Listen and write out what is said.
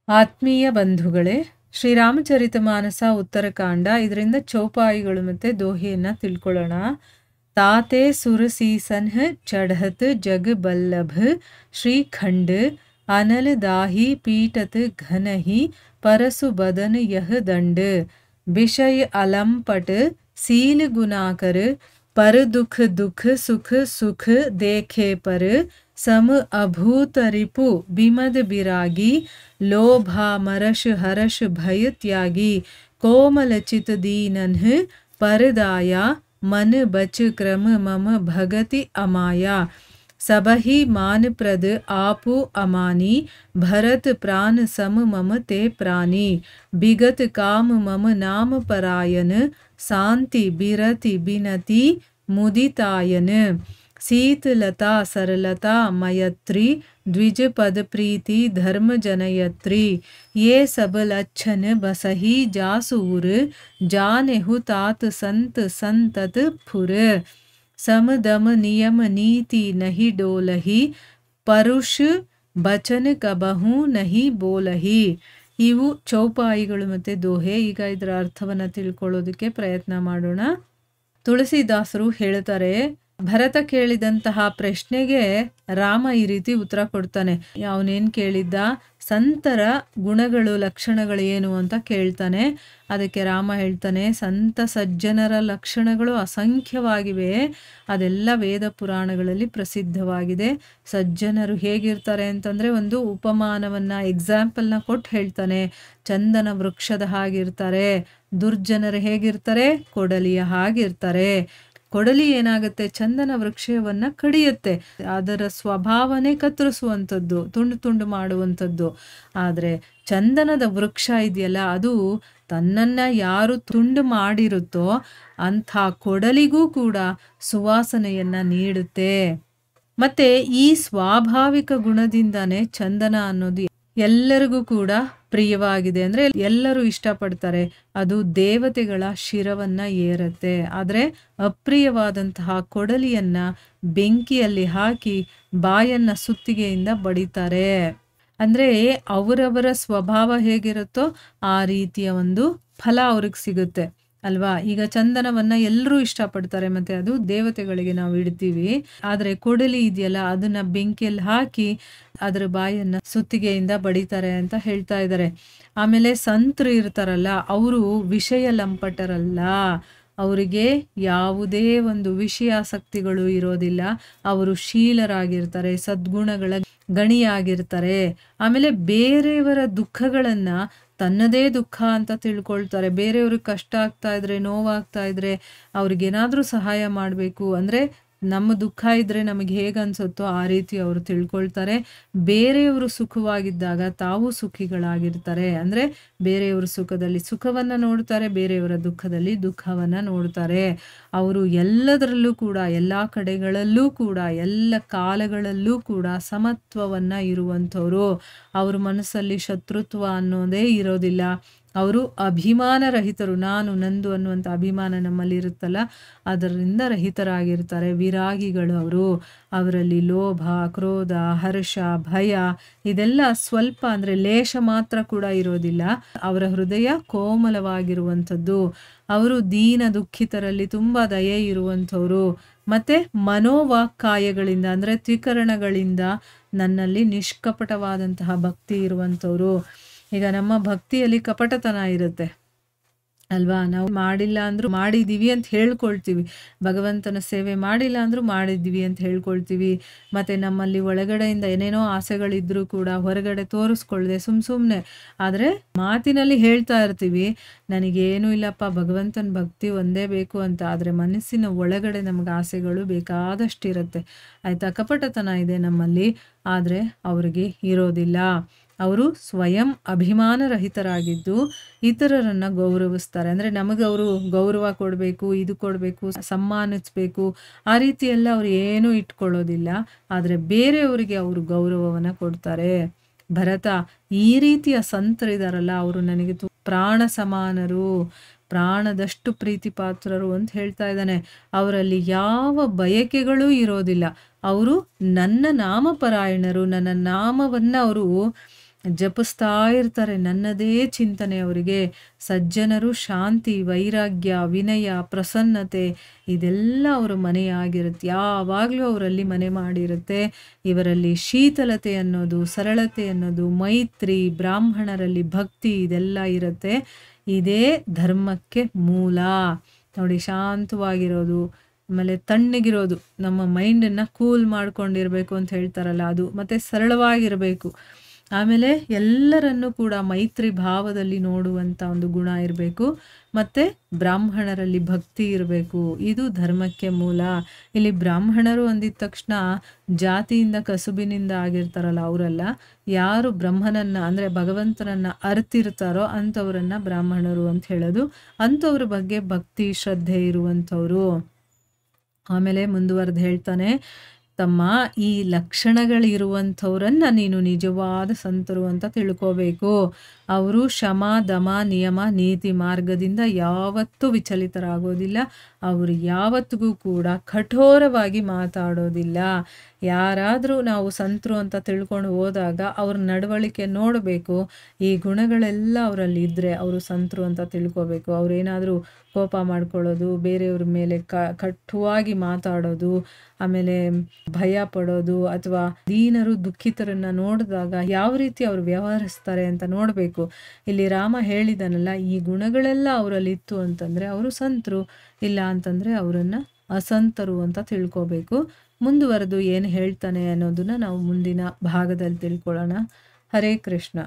ಆತ್ಮೀಯ ಬಂಧುಗಳೇ, ಶ್ರೀರಾಮಚರಿತಮಾನಸ ಉತ್ತರಕಾಂಡ, ಇದರಿಂದ ಚೌಪಾಯಿಗಳು ಮತ್ತು ದೋಹೆಯನ್ನು ತಿಳ್ಕೊಳ್ಳೋಣ. ತಾತೆ ಸುರಸೀಸನ್ಹ ಚಢತ್ ಜಗ್ ಬಲ್ಲಭ ಶ್ರೀಖಂಡ್ ಅನಲ್ ದಾಹಿ ಪೀಟತ್ ಘನಹಿ ಪರಸು ಬದನ್ ಯಹ ದಂಡ್ ವಿಷಯ अलंपट सील गुनाकर पर दुख दुख सुख सुख देखे पर सम अभूत रिपु बिमद बिरागी लोभा मरश हरश भय त्यागी कोमल चित दीनन्ह परदाया मन बच क्रम मम भगति अमाया सबहि मान प्रद आपु अमानी भरत प्राण सम मम ते प्राणी बिगत काम मम नाम परायन शांति बिरति बिनति मुदितायन शीतलता सरलता मयत्री द्विज पद प्रीति धर्म जनयत्री ये सब लक्षण बसही जासूर जानेहु तात संत संतत फुर समदम नियम नीति नहीं डोलही परुष बचन कबहू नहीं बोलही. ಇವು ಚೌಪಾಯಿಗಳು ಮತ್ತು ದೋಹೆ. ಈಗ ಇದರ ಅರ್ಥವನ್ನು ತಿಳ್ಕೊಳ್ಳೋದಕ್ಕೆ ಪ್ರಯತ್ನ ಮಾಡೋಣ. ತುಳಸಿದಾಸರು ಹೇಳ್ತಾರೆ, ಭರತ ಕೇಳಿದಂತಹ ಪ್ರಶ್ನೆಗೆ ರಾಮ ಈ ರೀತಿ ಉತ್ತರ ಕೊಡ್ತಾನೆ. ಅವನೇನು ಕೇಳಿದ್ದ, ಸಂತರ ಗುಣಗಳು ಲಕ್ಷಣಗಳು ಏನು ಅಂತ ಕೇಳ್ತಾನೆ. ಅದಕ್ಕೆ ರಾಮ ಹೇಳ್ತಾನೆ, ಸಂತ ಸಜ್ಜನರ ಲಕ್ಷಣಗಳು ಅಸಂಖ್ಯವಾಗಿವೆ, ಅದೆಲ್ಲ ವೇದ ಪುರಾಣಗಳಲ್ಲಿ ಪ್ರಸಿದ್ಧವಾಗಿದೆ. ಸಜ್ಜನರು ಹೇಗಿರ್ತಾರೆ ಅಂತಂದರೆ, ಒಂದು ಉಪಮಾನವನ್ನು ಎಕ್ಸಾಂಪಲ್ನ ಕೊಟ್ಟು ಹೇಳ್ತಾನೆ. ಚಂದನ ವೃಕ್ಷದ ಹಾಗಿರ್ತಾರೆ. ದುರ್ಜನರು ಹೇಗಿರ್ತಾರೆ, ಕೊಡಲಿಯ ಹಾಗಿರ್ತಾರೆ. ಕೊಡಲಿ ಏನಾಗುತ್ತೆ, ಚಂದನ ವೃಕ್ಷವನ್ನು ಕಡಿಯುತ್ತೆ, ಅದರ ಸ್ವಭಾವನೆ ಕತ್ತರಿಸುವಂಥದ್ದು, ತುಂಡು ತುಂಡು ಮಾಡುವಂಥದ್ದು. ಆದರೆ ಚಂದನದ ವೃಕ್ಷ ಇದೆಯಲ್ಲ, ಅದು ತನ್ನನ್ನು ಯಾರು ತುಂಡು ಮಾಡಿರುತ್ತೋ ಅಂಥ ಕೊಡಲಿಗೂ ಕೂಡ ಸುವಾಸನೆಯನ್ನು ನೀಡುತ್ತೆ. ಮತ್ತು ಈ ಸ್ವಾಭಾವಿಕ ಗುಣದಿಂದಾನೇ ಚಂದನ ಅನ್ನೋದು ಎಲ್ಲರಿಗೂ ಕೂಡ ಪ್ರಿಯವಾಗಿದೆ. ಅಂದರೆ ಎಲ್ಲರೂ ಇಷ್ಟಪಡ್ತಾರೆ. ಅದು ದೇವತೆಗಳ ಶಿರವನ್ನು ಏರುತ್ತೆ. ಆದರೆ ಅಪ್ರಿಯವಾದಂತಹ ಕೊಡಲಿಯನ್ನು ಬೆಂಕಿಯಲ್ಲಿ ಹಾಕಿ ಬಾಯನ್ನು ಸುತ್ತಿಗೆಯಿಂದ ಬಡಿತಾರೆ. ಅಂದರೆ ಅವರವರ ಸ್ವಭಾವ ಹೇಗಿರುತ್ತೋ ಆ ರೀತಿಯ ಒಂದು ಫಲ ಅವ್ರಿಗೆ ಸಿಗುತ್ತೆ ಅಲ್ವಾ. ಈಗ ಚಂದನವನ್ನು ಎಲ್ಲರೂ ಇಷ್ಟಪಡ್ತಾರೆ, ಮತ್ತು ಅದು ದೇವತೆಗಳಿಗೆ ನಾವು ಇಡ್ತೀವಿ. ಆದರೆ ಕೊಡಲಿ ಇದೆಯಲ್ಲ, ಅದನ್ನು ಬೆಂಕಿಯಲ್ಲಿ ಹಾಕಿ ಅದರ ಬಾಯನ್ನು ಸುತ್ತಿಗೆಯಿಂದ ಬಡಿತಾರೆ ಅಂತ ಹೇಳ್ತಾ ಇದ್ದಾರೆ. ಆಮೇಲೆ ಸಂತರು ಇರ್ತಾರಲ್ಲ, ಅವರು ವಿಷಯ ಲಂಪಟರಲ್ಲ. ಅವರಿಗೆ ಯಾವುದೇ ಒಂದು ವಿಷಯಾಸಕ್ತಿಗಳು ಇರೋದಿಲ್ಲ. ಅವರು ಶೀಲರಾಗಿರ್ತಾರೆ, ಸದ್ಗುಣಗಳ ಗಣಿಯಾಗಿರ್ತಾರೆ. ಆಮೇಲೆ ಬೇರೆಯವರ ದುಃಖಗಳನ್ನು ತನ್ನದೇ ದುಃಖ ಅಂತ ತಿಳ್ಕೊಳ್ತಾರೆ. ಬೇರೆಯವ್ರಿಗೆ ಕಷ್ಟ ಆಗ್ತಾ ಇದ್ರೆ, ನೋವಾಗ್ತಾ ಇದ್ರೆ ಅವ್ರಿಗೇನಾದರೂ ಸಹಾಯ ಮಾಡಬೇಕು ಅಂದರೆ, ನಮ್ಮ ದುಃಖ ಇದ್ದರೆ ನಮಗೆ ಹೇಗೆ ಅನಿಸುತ್ತೋ ಆ ರೀತಿ ಅವರು ತಿಳ್ಕೊಳ್ತಾರೆ. ಬೇರೆಯವರು ಸುಖವಾಗಿದ್ದಾಗ ತಾವು ಸುಖಿಗಳಾಗಿರ್ತಾರೆ. ಅಂದರೆ ಬೇರೆಯವ್ರ ಸುಖದಲ್ಲಿ ಸುಖವನ್ನು ನೋಡ್ತಾರೆ, ಬೇರೆಯವರ ದುಃಖದಲ್ಲಿ ದುಃಖವನ್ನು ನೋಡ್ತಾರೆ. ಅವರು ಎಲ್ಲದರಲ್ಲೂ ಕೂಡ, ಎಲ್ಲ ಕಡೆಗಳಲ್ಲೂ ಕೂಡ, ಎಲ್ಲ ಕಾಲಗಳಲ್ಲೂ ಕೂಡ ಸಮತ್ವವನ್ನು ಇರುವಂಥವ್ರು. ಅವ್ರ ಮನಸ್ಸಲ್ಲಿ ಶತ್ರುತ್ವ ಅನ್ನೋದೇ ಇರೋದಿಲ್ಲ. ಅವರು ಅಭಿಮಾನ ರಹಿತರು. ನಾನು ನಂದು ಅನ್ನುವಂಥ ಅಭಿಮಾನ ನಮ್ಮಲ್ಲಿ ಇರುತ್ತಲ್ಲ, ಅದರಿಂದ ರಹಿತರಾಗಿರ್ತಾರೆ. ವಿರಾಗಿಗಳು ಅವರು. ಅವರಲ್ಲಿ ಲೋಭ, ಕ್ರೋಧ, ಹರ್ಷ, ಭಯ ಇದೆಲ್ಲ ಸ್ವಲ್ಪ ಅಂದರೆ ಲೇಷ ಮಾತ್ರ ಕೂಡ ಇರೋದಿಲ್ಲ. ಅವರ ಹೃದಯ ಕೋಮಲವಾಗಿರುವಂಥದ್ದು. ಅವರು ದೀನ ದುಃಖಿತರಲ್ಲಿ ತುಂಬ ದಯೆ ಇರುವಂಥವ್ರು. ಮತ್ತು ಮನೋವಾಕ್ಕಾಯಗಳಿಂದ ಅಂದರೆ ತ್ರಿಕರಣಗಳಿಂದ ನನ್ನಲ್ಲಿ ನಿಷ್ಕಪಟವಾದಂತಹ ಭಕ್ತಿ ಇರುವಂಥವ್ರು. ಈಗ ನಮ್ಮ ಭಕ್ತಿಯಲ್ಲಿ ಕಪಟತನ ಇರುತ್ತೆ ಅಲ್ವಾ. ನಾವು ಮಾಡಿಲ್ಲ ಅಂದರೂ ಮಾಡಿದ್ದೀವಿ ಅಂತ ಹೇಳ್ಕೊಳ್ತೀವಿ. ಭಗವಂತನ ಸೇವೆ ಮಾಡಿಲ್ಲ ಅಂದರೂ ಮಾಡಿದ್ದೀವಿ ಅಂತ ಹೇಳ್ಕೊಳ್ತೀವಿ. ಮತ್ತು ನಮ್ಮಲ್ಲಿ ಒಳಗಡೆಯಿಂದ ಏನೇನೋ ಆಸೆಗಳಿದ್ರೂ ಕೂಡ ಹೊರಗಡೆ ತೋರಿಸ್ಕೊಳ್ಳದೆ ಸುಮ್ಮನೆ ಆದರೆ ಮಾತಿನಲ್ಲಿ ಹೇಳ್ತಾ ಇರ್ತೀವಿ, ನನಗೇನೂ ಇಲ್ಲಪ್ಪ, ಭಗವಂತನ ಭಕ್ತಿ ಒಂದೇ ಬೇಕು ಅಂತ. ಆದರೆ ಮನಸ್ಸಿನ ಒಳಗಡೆ ನಮಗೆ ಆಸೆಗಳು ಬೇಕಾದಷ್ಟಿರುತ್ತೆ ಆಯಿತಾ. ಕಪಟತನ ಇದೆ ನಮ್ಮಲ್ಲಿ, ಆದರೆ ಅವರಿಗೆ ಇರೋದಿಲ್ಲ. ಅವರು ಸ್ವಯಂ ಅಭಿಮಾನರಹಿತರಾಗಿದ್ದು ಇತರರನ್ನು ಗೌರವಿಸ್ತಾರೆ. ಅಂದರೆ ನಮಗೆ ಅವರು ಗೌರವ ಕೊಡಬೇಕು, ಇದು ಕೊಡಬೇಕು, ಸಮ್ಮಾನಿಸಬೇಕು, ಆ ರೀತಿಯೆಲ್ಲ ಅವರು ಏನೂ ಇಟ್ಕೊಳ್ಳೋದಿಲ್ಲ. ಆದರೆ ಬೇರೆಯವರಿಗೆ ಅವರು ಗೌರವವನ್ನು ಕೊಡ್ತಾರೆ. ಭರತ, ಈ ರೀತಿಯ ಸಂತರಿದಾರಲ್ಲ, ಅವರು ನನಗೆ ಪ್ರಾಣ ಸಮಾನರು, ಪ್ರಾಣದಷ್ಟು ಪ್ರೀತಿ ಪಾತ್ರರು ಅಂತ ಹೇಳ್ತಾ ಇದ್ದಾನೆ. ಅವರಲ್ಲಿ ಯಾವ ಬಯಕೆಗಳೂ ಇರೋದಿಲ್ಲ. ಅವರು ನನ್ನ ನಾಮಪರಾಯಣರು. ನನ್ನ ನಾಮವನ್ನು ಅವರು ಜಪಿಸ್ತಾ ಇರ್ತಾರೆ, ನನ್ನದೇ ಚಿಂತನೆ ಅವರಿಗೆ. ಸಜ್ಜನರು ಶಾಂತಿ, ವೈರಾಗ್ಯ, ವಿನಯ, ಪ್ರಸನ್ನತೆ ಇದೆಲ್ಲ ಅವರ ಮನೆಯಾಗಿರುತ್ತೆ. ಯಾವಾಗಲೂ ಅವರಲ್ಲಿ ಮನೆ ಮಾಡಿರುತ್ತೆ. ಇವರಲ್ಲಿ ಶೀತಲತೆ ಅನ್ನೋದು, ಸರಳತೆ ಅನ್ನೋದು, ಮೈತ್ರಿ, ಬ್ರಾಹ್ಮಣರಲ್ಲಿ ಭಕ್ತಿ ಇದೆಲ್ಲ ಇರುತ್ತೆ. ಇದೇ ಧರ್ಮಕ್ಕೆ ಮೂಲ ನೋಡಿ. ಶಾಂತವಾಗಿರೋದು, ಆಮೇಲೆ ತಣ್ಣಗಿರೋದು, ನಮ್ಮ ಮೈಂಡನ್ನು ಕೂಲ್ ಮಾಡ್ಕೊಂಡಿರ್ಬೇಕು ಅಂತ ಹೇಳ್ತಾರಲ್ಲ ಅದು, ಮತ್ತು ಸರಳವಾಗಿರಬೇಕು. ಆಮೇಲೆ ಎಲ್ಲರನ್ನೂ ಕೂಡ ಮೈತ್ರಿ ಭಾವದಲ್ಲಿ ನೋಡುವಂಥ ಒಂದು ಗುಣ ಇರಬೇಕು, ಮತ್ತು ಬ್ರಾಹ್ಮಣರಲ್ಲಿ ಭಕ್ತಿ ಇರಬೇಕು. ಇದು ಧರ್ಮಕ್ಕೆ ಮೂಲ. ಇಲ್ಲಿ ಬ್ರಾಹ್ಮಣರು ಅಂದಿದ ತಕ್ಷಣ ಜಾತಿಯಿಂದ ಕಸುಬಿನಿಂದ ಆಗಿರ್ತಾರಲ್ಲ ಅವರಲ್ಲ, ಯಾರು ಬ್ರಹ್ಮನನ್ನು ಅಂದರೆ ಭಗವಂತನನ್ನು ಅರ್ತಿರ್ತಾರೋ ಅಂಥವ್ರನ್ನ ಬ್ರಾಹ್ಮಣರು ಅಂತ ಹೇಳೋದು. ಅಂಥವ್ರ ಬಗ್ಗೆ ಭಕ್ತಿ ಶ್ರದ್ಧೆ ಇರುವಂಥವ್ರು. ಆಮೇಲೆ ಮುಂದುವರೆದು ಹೇಳ್ತಾನೆ, ತಮ್ಮ ಈ ಲಕ್ಷಣಗಳಿರುವಂಥವ್ರನ್ನ ನೀನು ನಿಜವಾದ ಸಂತರು ಅಂತ ತಿಳ್ಕೋಬೇಕು. ಅವರು ಶಮ, ದಮ, ನಿಯಮ, ನೀತಿ ಮಾರ್ಗದಿಂದ ಯಾವತ್ತೂ ವಿಚಲಿತರಾಗೋದಿಲ್ಲ. ಅವರು ಯಾವತ್ತಿಗೂ ಕೂಡ ಕಠೋರವಾಗಿ ಮಾತಾಡೋದಿಲ್ಲ. ಯಾರಾದರೂ ನಾವು ಸಂತರು ಅಂತ ತಿಳ್ಕೊಂಡು ಹೋದಾಗ ಅವ್ರ ನಡವಳಿಕೆ ನೋಡಬೇಕು. ಈ ಗುಣಗಳೆಲ್ಲ ಅವರಲ್ಲಿ ಇದ್ದರೆ ಅವರು ಸಂತರು ಅಂತ ತಿಳ್ಕೋಬೇಕು. ಅವರೇನಾದರೂ ಕೋಪ ಮಾಡ್ಕೊಳ್ಳೋದು, ಬೇರೆಯವ್ರ ಮೇಲೆ ಕಟುವಾಗಿ ಮಾತಾಡೋದು, ಆಮೇಲೆ ಭಯ ಪಡೋದು, ಅಥವಾ ದೀನರು ದುಃಖಿತರನ್ನ ನೋಡಿದಾಗ ಯಾವ ರೀತಿ ಅವರು ವ್ಯವಹರಿಸ್ತಾರೆ ಅಂತ ನೋಡಬೇಕು. ಇಲ್ಲಿ ರಾಮ ಹೇಳಿದನಲ್ಲ, ಈ ಗುಣಗಳೆಲ್ಲ ಅವರಲ್ಲಿ ಇತ್ತು ಅಂತಂದರೆ ಅವರು ಸಂತರು, ಇಲ್ಲ ಅಂತಂದರೆ ಅವರನ್ನು ಅಸಂತರು ಅಂತ ತಿಳ್ಕೋಬೇಕು. ಮುಂದುವರೆದು ಏನು ಹೇಳ್ತಾನೆ ಅನ್ನೋದನ್ನ ನಾವು ಮುಂದಿನ ಭಾಗದಲ್ಲಿ ತಿಳ್ಕೊಳ್ಳೋಣ. ಹರೇ ಕೃಷ್ಣ.